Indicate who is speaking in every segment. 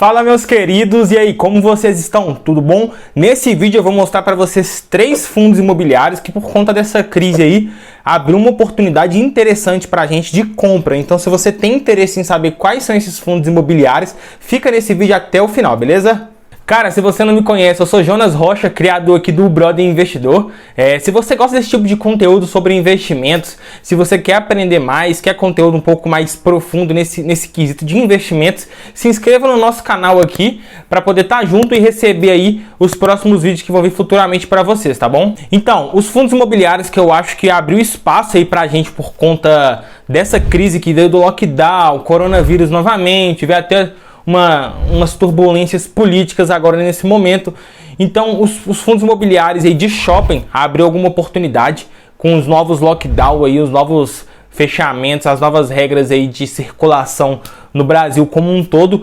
Speaker 1: Fala, meus queridos, e aí, como vocês estão? Tudo bom? Nesse vídeo eu vou mostrar para vocês 3 fundos imobiliários que, por conta dessa crise aí, abriu uma oportunidade interessante para a gente de compra. Então, se você tem interesse em saber quais são esses fundos imobiliários, fica nesse vídeo até o final, beleza? Cara, se você não me conhece, eu sou Jonas Rocha, criador aqui do Brother Investidor. Se você gosta desse tipo de conteúdo sobre investimentos, se você quer aprender mais, quer conteúdo um pouco mais profundo nesse quesito de investimentos, se inscreva no nosso canal aqui para poder estar junto e receber aí os próximos vídeos que vão vir futuramente para vocês, tá bom? Então, os fundos imobiliários que eu acho que abriu espaço aí pra gente por conta dessa crise que veio do lockdown, coronavírus novamente, veio até umas turbulências políticas agora nesse momento. Então os fundos imobiliários aí de shopping abriu alguma oportunidade com os novos lockdown aí, os novos fechamentos, as novas regras aí de circulação no Brasil como um todo,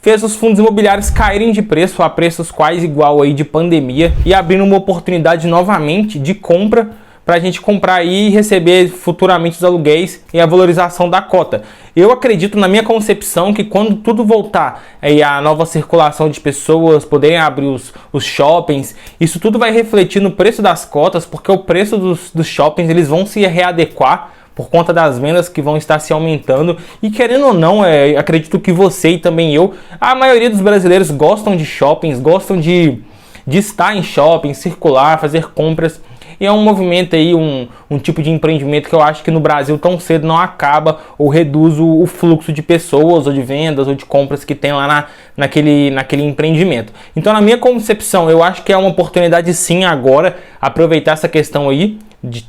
Speaker 1: fez os fundos imobiliários caírem de preço a preços quase igual aí de pandemia e abrindo uma oportunidade novamente de compra para a gente comprar aí e receber futuramente os aluguéis e a valorização da cota. Eu acredito, na minha concepção, que quando tudo voltar aí a nova circulação de pessoas, poderem abrir os shoppings, isso tudo vai refletir no preço das cotas, porque o preço dos shoppings eles vão se readequar por conta das vendas que vão estar se aumentando. E querendo ou não, acredito que você e também eu, a maioria dos brasileiros gostam de shoppings, gostam de estar em shopping, circular, fazer compras. E é um movimento aí, um tipo de empreendimento que eu acho que no Brasil tão cedo não acaba ou reduz o fluxo de pessoas ou de vendas ou de compras que tem lá naquele empreendimento. Então, na minha concepção, eu acho que é uma oportunidade sim agora aproveitar essa questão aí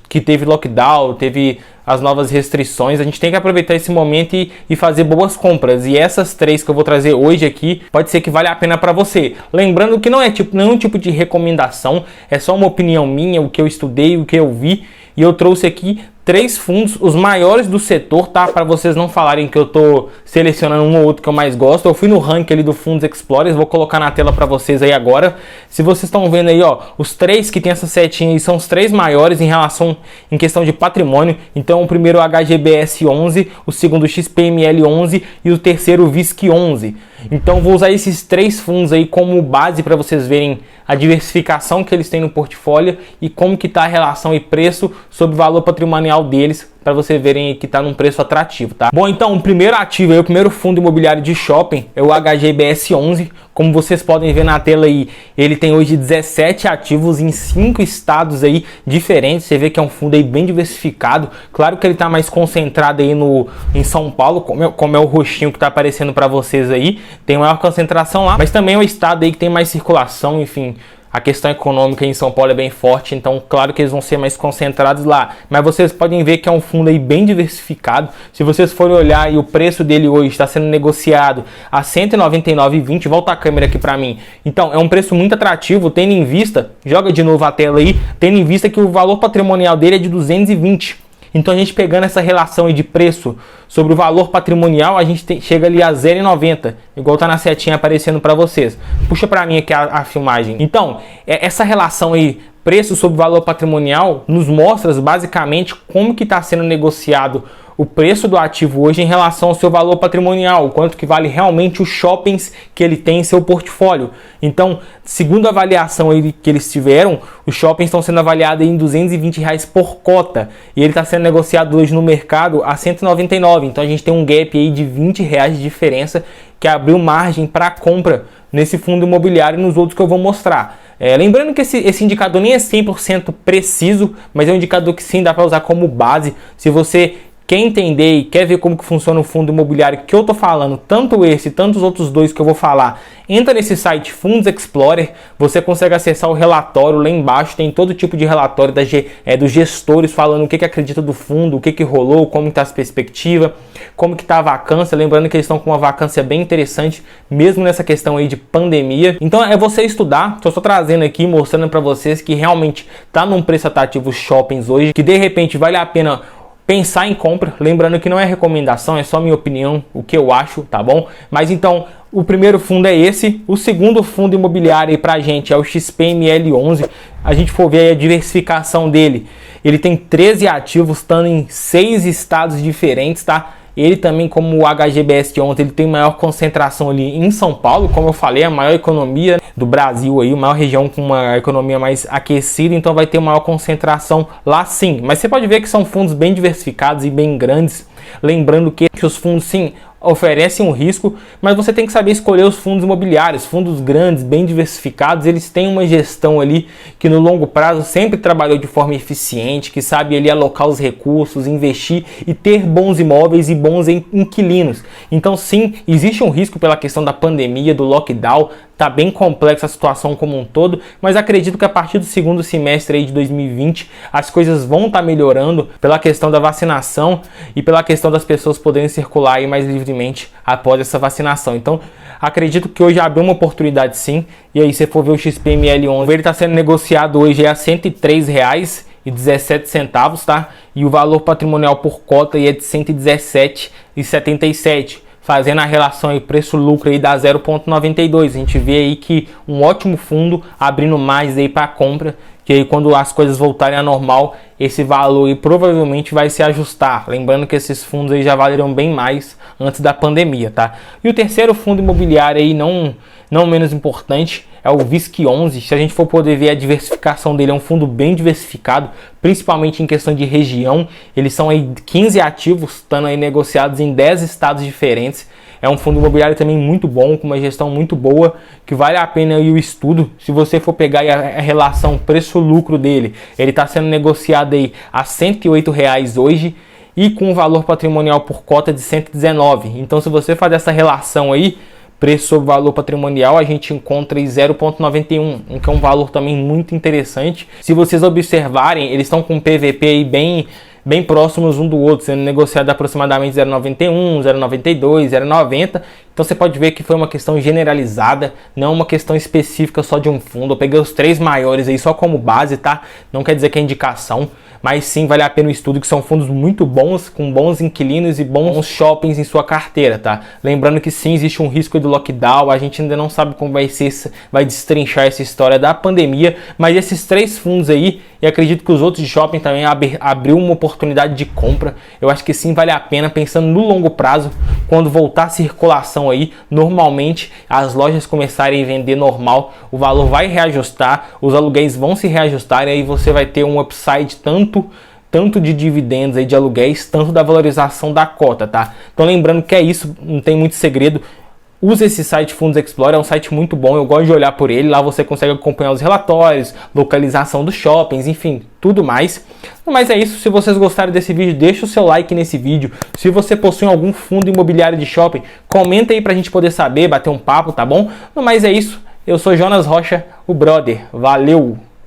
Speaker 1: que teve lockdown, teve as novas restrições. A gente tem que aproveitar esse momento e fazer boas compras. E essas 3 que eu vou trazer hoje aqui, pode ser que valha a pena para você. Lembrando que não é nenhum tipo de recomendação, é só uma opinião minha, o que eu estudei, o que eu vi. E eu trouxe aqui 3 fundos, os maiores do setor, tá? Para vocês não falarem que eu tô selecionando um ou outro que eu mais gosto. Eu fui no ranking ali do Fundos Explorers, vou colocar na tela para vocês aí agora. Se vocês estão vendo aí, ó, os 3 que tem essa setinha aí são os 3 maiores em questão de patrimônio. Então o primeiro é o HGBS 11, o segundo o XPML 11 e o terceiro o VISC 11. Então vou usar esses 3 fundos aí como base para vocês verem a diversificação que eles têm no portfólio e como que está a relação e preço sobre o valor patrimonial deles, para vocês verem que está num preço atrativo, tá? Bom, então o primeiro ativo aí, o primeiro fundo imobiliário de shopping é o HGBS 11. Como vocês podem ver na tela aí, ele tem hoje 17 ativos em 5 estados aí diferentes. Você vê que é um fundo aí bem diversificado. Claro que ele está mais concentrado aí em São Paulo, como é o roxinho que está aparecendo para vocês aí. Tem maior concentração lá, mas também é um estado aí que tem mais circulação, enfim. A questão econômica em São Paulo é bem forte, então claro que eles vão ser mais concentrados lá. Mas vocês podem ver que é um fundo aí bem diversificado. Se vocês forem olhar e o preço dele hoje está sendo negociado a R$ 199,20, volta a câmera aqui para mim. Então é um preço muito atrativo, tendo em vista, joga de novo a tela aí, tendo em vista que o valor patrimonial dele é de 220. Então a gente pegando essa relação aí de preço sobre o valor patrimonial, a gente chega ali a 0,90, igual tá na setinha aparecendo para vocês. Puxa para mim aqui a filmagem. Então, essa relação aí, preço sobre valor patrimonial, nos mostra basicamente como que está sendo negociado o preço do ativo hoje em relação ao seu valor patrimonial, quanto que vale realmente os shoppings que ele tem em seu portfólio. Então, segundo a avaliação aí que eles tiveram, os shoppings estão sendo avaliados em R$ 220 por cota e ele está sendo negociado hoje no mercado a R$ 199. Então, a gente tem um gap aí de R$ 20 de diferença que abriu margem para compra nesse fundo imobiliário e nos outros que eu vou mostrar. Lembrando que esse indicador nem é 100% preciso, mas é um indicador que sim dá para usar como base. Se você quer entender e quer ver como que funciona o fundo imobiliário que eu tô falando, tanto esse, tanto os outros 2 que eu vou falar, entra nesse site Fundos Explorer, você consegue acessar o relatório, lá embaixo tem todo tipo de relatório dos gestores falando o que acredita do fundo, o que rolou, como está as perspectivas, como que está a vacância, lembrando que eles estão com uma vacância bem interessante, mesmo nessa questão aí de pandemia. Então é você estudar, tô só trazendo aqui, mostrando para vocês que realmente tá num preço atrativo os shoppings hoje, que de repente vale a pena pensar em compra, lembrando que não é recomendação, é só minha opinião, o que eu acho, tá bom? Mas então, o primeiro fundo é esse, o segundo fundo imobiliário aí pra gente é o XPML 11, a gente for ver a diversificação dele, ele tem 13 ativos, estando em 6 estados diferentes, tá? Ele também, como o HGBS11, ele tem maior concentração ali em São Paulo, como eu falei, a maior economia do Brasil aí, a maior região com uma economia mais aquecida, então vai ter maior concentração lá sim. Mas você pode ver que são fundos bem diversificados e bem grandes, lembrando que os fundos sim oferecem um risco, mas você tem que saber escolher os fundos imobiliários. Fundos grandes, bem diversificados, eles têm uma gestão ali que no longo prazo sempre trabalhou de forma eficiente, que sabe ali alocar os recursos, investir e ter bons imóveis e bons inquilinos. Então sim, existe um risco pela questão da pandemia, do lockdown. Tá bem complexa a situação como um todo, mas acredito que a partir do segundo semestre aí de 2020 as coisas vão estar melhorando pela questão da vacinação e pela questão das pessoas poderem circular aí mais livremente após essa vacinação. Então acredito que hoje abriu uma oportunidade sim. E aí, se for ver o XPML11, ele está sendo negociado hoje a R$ 103,17, tá? E o valor patrimonial por cota aí é de R$ 117,77. Fazendo a relação aí preço-lucro aí dá 0,92. A gente vê aí que um ótimo fundo abrindo mais aí para compra, que aí quando as coisas voltarem ao normal, esse valor aí provavelmente vai se ajustar. Lembrando que esses fundos aí já valeram bem mais antes da pandemia, tá? E o terceiro fundo imobiliário aí, não menos importante, é o VISC11. Se a gente for poder ver a diversificação dele, é um fundo bem diversificado, principalmente em questão de região. Eles são aí 15 ativos, estando aí negociados em 10 estados diferentes. É um fundo imobiliário também muito bom, com uma gestão muito boa, que vale a pena aí o estudo. Se você for pegar aí a relação preço-lucro dele, ele está sendo negociado aí a R$ 108,00 hoje e com um valor patrimonial por cota de 119. Então, se você fazer essa relação aí, preço sobre valor patrimonial, a gente encontra em 0,91, que é um valor também muito interessante. Se vocês observarem, eles estão com um PVP aí bem próximos um do outro, sendo negociado aproximadamente 0,91, 0,92, 0,90. Então você pode ver que foi uma questão generalizada, não uma questão específica só de um fundo. Eu peguei os três maiores aí só como base, tá? Não quer dizer que é indicação, mas sim vale a pena o estudo, que são fundos muito bons, com bons inquilinos e bons shoppings em sua carteira, tá? Lembrando que sim, existe um risco do lockdown, a gente ainda não sabe como vai destrinchar essa história da pandemia, mas esses três fundos aí, e acredito que os outros shoppings também abriu uma oportunidade de compra. Eu acho que sim, vale a pena, pensando no longo prazo, quando voltar a circulação aí, normalmente as lojas começarem a vender normal, o valor vai reajustar, os aluguéis vão se reajustar e aí você vai ter um upside tanto de dividendos aí de aluguéis, tanto da valorização da cota, tá? Então lembrando que é isso, não tem muito segredo. Use esse site Fundos Explorer, é um site muito bom, eu gosto de olhar por ele, lá você consegue acompanhar os relatórios, localização dos shoppings, enfim, tudo mais. Mas é isso, se vocês gostaram desse vídeo, deixa o seu like nesse vídeo. Se você possui algum fundo imobiliário de shopping, comenta aí pra gente poder saber, bater um papo, tá bom? Mas é isso, eu sou Jonas Rocha, o brother, valeu!